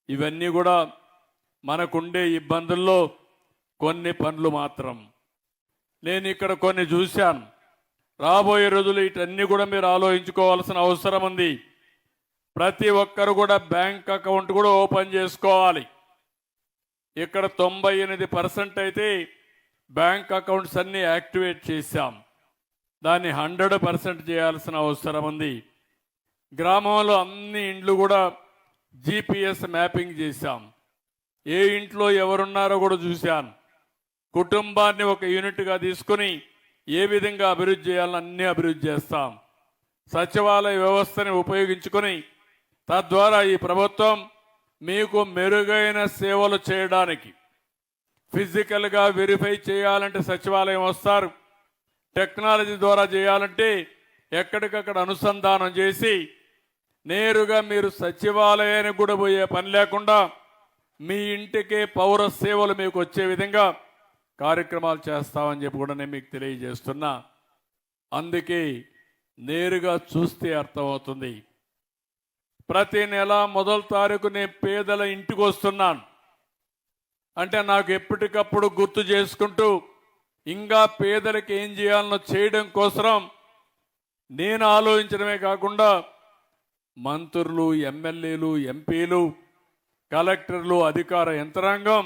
ఇవన్నీ కూడా మనకుండే ఇబ్బందుల్లో కొన్ని పనులు మాత్రం. నేను ఇక్కడ కొన్ని చూశాను. రాబోయే రోజులు వీటన్నీ కూడా మీరు ఆలోచించుకోవాల్సిన అవసరం ఉంది. ప్రతి ఒక్కరు కూడా బ్యాంక్ అకౌంట్ కూడా ఓపెన్ చేసుకోవాలి. ఇక్కడ 98% అయితే బ్యాంక్ అకౌంట్స్ అన్నీ యాక్టివేట్ చేశాం. దాన్ని 100% చేయాల్సిన అవసరం ఉంది. గ్రామంలో అన్ని ఇండ్లు కూడా GPS మ్యాపింగ్ చేశాం. ఏ ఇంట్లో ఎవరున్నారో కూడా చూశాను. కుటుంబాన్ని ఒక యూనిట్గా తీసుకుని ఏ విధంగా అభివృద్ధి చేయాలని అన్నీ అభివృద్ధి చేస్తాం. సచివాలయ వ్యవస్థని ఉపయోగించుకొని తద్వారా ఈ ప్రభుత్వం మీకు మెరుగైన సేవలు చేయడానికి, ఫిజికల్గా వెరిఫై చేయాలంటే సచివాలయం వస్తారు, టెక్నాలజీ ద్వారా చేయాలంటే ఎక్కడికక్కడ అనుసంధానం చేసి నేరుగా మీరు సచివాలయానికి కూడా పోయే పని లేకుండా మీ ఇంటికే పౌర సేవలు మీకు వచ్చే విధంగా కార్యక్రమాలు చేస్తామని చెప్పి కూడా నేను మీకు తెలియజేస్తున్నా. అందుకే నేరుగా చూస్తే అర్థమవుతుంది. ప్రతి నెల మొదటి తారీఖు నేను పేదల ఇంటికి వస్తున్నాను అంటే నాకు ఎప్పటికప్పుడు గుర్తు చేసుకుంటూ ఇంకా పేదలకు ఏం చేయాలనో చేయడం కోసం నేను ఆలోచించడమే కాకుండా మంత్రులు, ఎమ్మెల్యేలు, ఎంపీలు, కలెక్టర్లు, అధికార యంత్రాంగం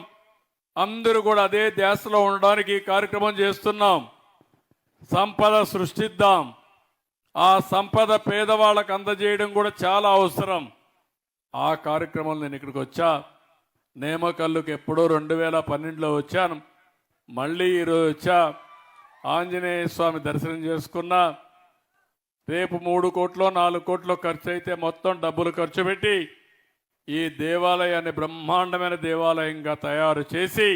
అందరూ కూడా అదే ధ్యాసలో ఉండడానికి ఈ కార్యక్రమం చేస్తున్నాం. సంపద సృష్టిద్దాం. ఆ సంపద పేదవాళ్ళకు అందజేయడం కూడా చాలా అవసరం. ఆ కార్యక్రమంలో నేను ఇక్కడికి వచ్చా. నేమకల్లుకి ఎప్పుడో 2012లో వచ్చాను. మళ్ళీ ఈరోజు వచ్చా. ఆంజనేయ స్వామి దర్శనం చేసుకున్నా. రేపు 3 కోట్లు 4 కోట్లు ఖర్చు అయితే మొత్తం డబ్బులు ఖర్చు పెట్టి ఈ దేవాలయాన్ని బ్రహ్మాండమైన దేవాలయంగా తయారు చేసి,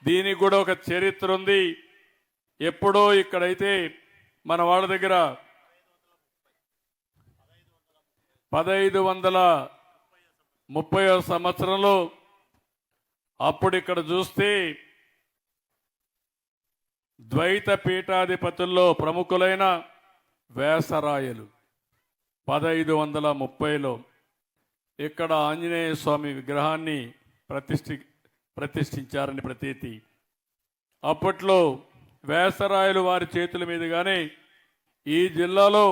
దీనికి కూడా ఒక చరిత్ర ఉంది. ఎప్పుడో ఇక్కడైతే మన వాళ్ళ దగ్గర 1530వ సంవత్సరంలో అప్పుడు ఇక్కడ చూస్తే ద్వైత పీఠాధిపతుల్లో ప్రముఖులైన వేసరాయలు 1530లో ఇక్కడ ఆంజనేయ స్వామి విగ్రహాన్ని ప్రతిష్ఠించారని ప్రతీతి. అప్పట్లో వేసరాయలు వారి చేతుల మీదుగానే ఈ జిల్లాలో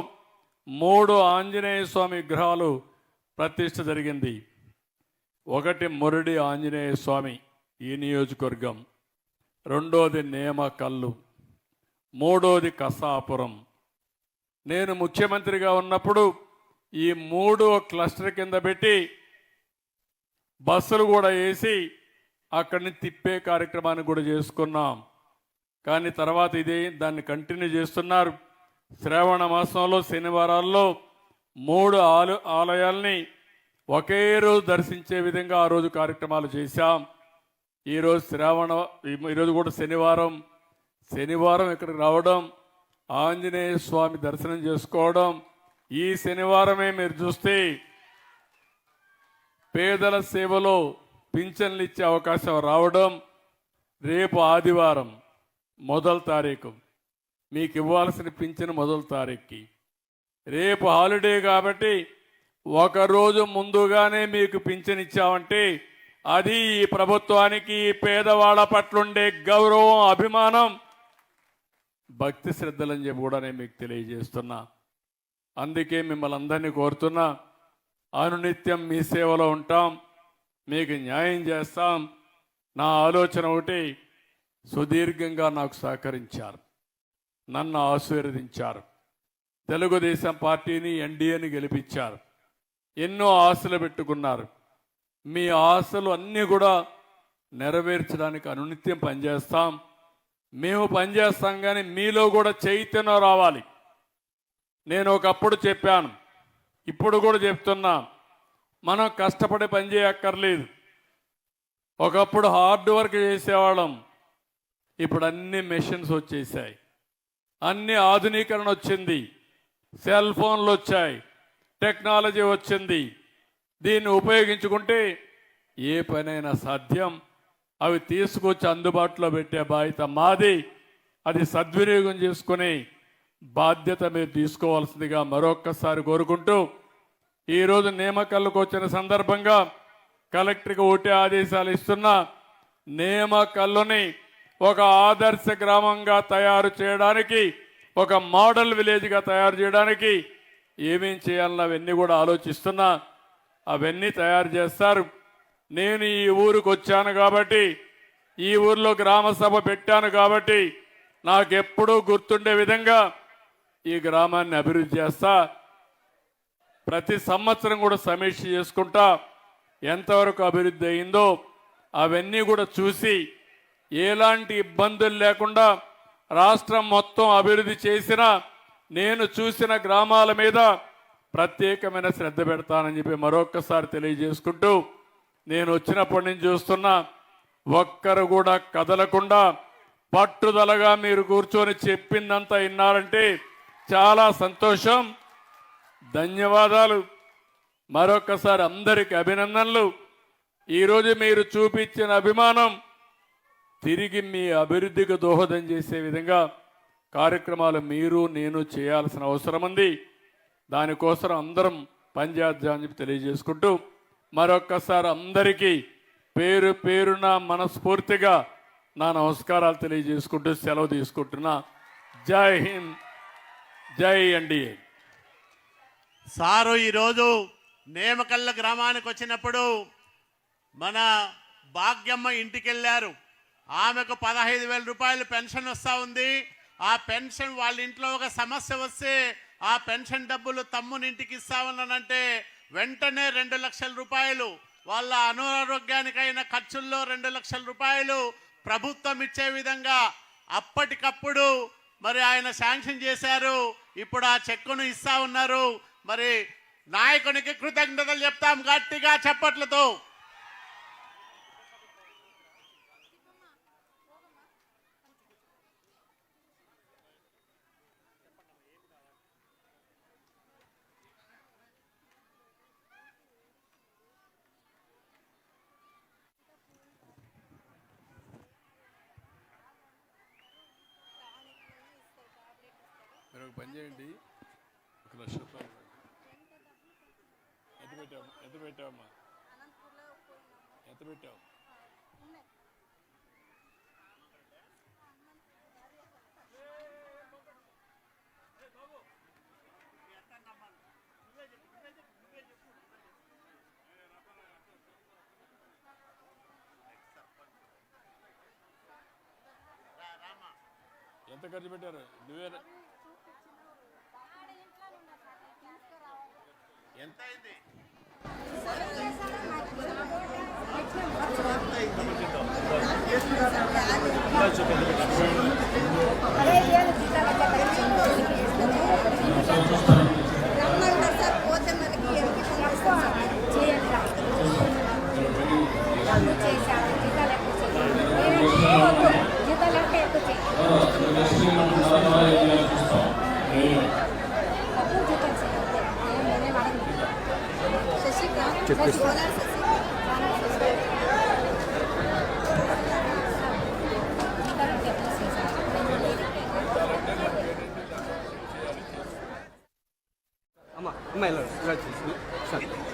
3 ఆంజనేయ స్వామి విగ్రహాలు ప్రతిష్ఠ జరిగింది. ఒకటి మురడి ఆంజనేయ స్వామి ఈ నియోజకవర్గం, రెండోది నేమకల్లు, మూడోది కసాపురం. నేను ముఖ్యమంత్రిగా ఉన్నప్పుడు ఈ 3 క్లస్టర్ కింద పెట్టి బస్సులు కూడా వేసి అక్కడిని తిప్పే కార్యక్రమాన్ని కూడా చేసుకున్నాం. కానీ తర్వాత దాన్ని కంటిన్యూ చేస్తున్నారు. శ్రావణ మాసంలో శనివారాల్లో 3 ఆలయాల్ని ఒకే రోజు దర్శించే విధంగా ఆ రోజు కార్యక్రమాలు చేశాం. ఈరోజు కూడా శనివారం ఇక్కడికి రావడం, ఆంజనేయ స్వామి దర్శనం చేసుకోవడం. ఈ శనివారమే మీరు చూస్తే పేదల సేవలో పింఛన్లు ఇచ్చే అవకాశం రావడం. రేపు ఆదివారం 1వ తారీఖు మీకు ఇవ్వాల్సిన పింఛన్ 1వ తారీఖుకి. రేపు హాలిడే కాబట్టి ఒకరోజు ముందుగానే మీకు పింఛన్ ఇచ్చామంటే అది ఈ ప్రభుత్వానికి పేదవాళ్ళ పట్లుండే గౌరవం, అభిమానం, భక్తి శ్రద్ధలని చెప్పి కూడా నేను మీకు తెలియజేస్తున్నా. అందుకే మిమ్మల్ని అందరినీ కోరుతున్నా, అనునిత్యం మీ సేవలో ఉంటాం, మీకు న్యాయం చేస్తాం. నా ఆలోచన ఒకటి, సుదీర్ఘంగా నాకు సహకరించారు, నన్ను ఆశీర్వదించారు, తెలుగుదేశం పార్టీని ఎన్డీఏని గెలిపించారు, ఎన్నో ఆశలు పెట్టుకున్నారు. మీ ఆశలు అన్నీ కూడా నెరవేర్చడానికి అనునిత్యం పనిచేస్తాం. మేము పనిచేస్తాం, కానీ మీలో కూడా చైతన్యం రావాలి. నేను ఒకప్పుడు చెప్పాను, ఇప్పుడు కూడా చెప్తున్నా, మనం కష్టపడి పని చేయక్కర్లేదు. ఒకప్పుడు హార్డ్ వర్క్ చేసేవాళ్ళం, ఇప్పుడు అన్ని మెషిన్స్ వచ్చేసాయి, అన్ని ఆధునీకరణ వచ్చింది, సెల్ ఫోన్లు వచ్చాయి, టెక్నాలజీ వచ్చింది. దీన్ని ఉపయోగించుకుంటే ఏ పనైనా సాధ్యం. అవి తీసుకొచ్చి అందుబాటులో పెట్టే బాధ్యత మాది. అది సద్వినియోగం చేసుకుని బాధ్యత మీరు తీసుకోవాల్సిందిగా మరొక్కసారి కోరుకుంటూ, ఈరోజు నేమకల్లుకు వచ్చిన సందర్భంగా కలెక్టర్కి ఒకటే ఆదేశాలు ఇస్తున్నా, నేమకల్లుని ఒక ఆదర్శ గ్రామంగా తయారు చేయడానికి, ఒక మోడల్ విలేజ్గా తయారు చేయడానికి ఏమేం చేయాలని అవన్నీ కూడా ఆలోచిస్తున్నా. అవన్నీ తయారు చేస్తారు. నేను ఈ ఊరికి వచ్చాను కాబట్టి, ఈ ఊర్లో గ్రామ సభ పెట్టాను కాబట్టి నాకెప్పుడూ గుర్తుండే విధంగా ఈ గ్రామాన్ని అభివృద్ధి చేస్తా. ప్రతి సంవత్సరం కూడా సమీక్ష చేసుకుంటా, ఎంతవరకు అభివృద్ధి అయిందో అవన్నీ కూడా చూసి ఎలాంటి ఇబ్బందులు లేకుండా రాష్ట్రం మొత్తం అభివృద్ధి చేసిన నేను చూసిన గ్రామాల మీద ప్రత్యేకమైన శ్రద్ధ పెడతానని చెప్పి మరొక్కసారి తెలియజేసుకుంటూ, నేను వచ్చినప్పటి నుంచి చూస్తున్నా ఒక్కరు కూడా కదలకుండా పట్టుదలగా మీరు కూర్చొని చెప్పిందంతా విన్నారంటే చాలా సంతోషం. ధన్యవాదాలు. మరొక్కసారి అందరికి అభినందనలు. ఈరోజు మీరు చూపించిన అభిమానం తిరిగి మీ అభివృద్ధికి దోహదం చేసే విధంగా కార్యక్రమాలు మీరు నేను చేయాల్సిన అవసరం ఉంది. దానికోసం అందరం పనిచేద్దామని చెప్పి తెలియజేసుకుంటూ, మరొక్కసారి అందరికీ పేరు పేరున మనస్ఫూర్తిగా నా నమస్కారాలు తెలియజేసుకుంటూ సెలవు తీసుకుంటున్నా. జై హింద్, జై ఎన్డీఏ. సారు ఈరోజు నేమకల్ల గ్రామానికి వచ్చినప్పుడు మన భాగ్యమ్మ ఇంటికి వెళ్ళారు. ఆమెకు 15,000 రూపాయలు పెన్షన్ వస్తూ ఉంది. ఆ పెన్షన్ వాళ్ళ ఇంట్లో ఒక సమస్య వస్తే ఆ పెన్షన్ డబ్బులు తమ్మునింటికి ఇస్తా ఉన్నానంటే వెంటనే 2 లక్షల రూపాయలు, వాళ్ళ అనారోగ్యానికైన ఖర్చుల్లో 2 లక్షల రూపాయలు ప్రభుత్వం ఇచ్చే విధంగా అప్పటికప్పుడు మరి ఆయన శాంక్షన్ చేశారు. ఇప్పుడు ఆ చెక్కును ఇస్తా ఉన్నారు. మరి నాయకునికి కృతజ్ఞతలు చెప్తాం గట్టిగా చప్పట్లతో. మీరు ఒక పని చేయండి, 1,00,000 రూపాయలు ఎంత పెట్టావమ్మా? ఎంత పెట్టావు? ఎంత ఖర్చు పెట్టారు? నువ్వే ఎంత అయింది? అమ్మా ఇలా చేసి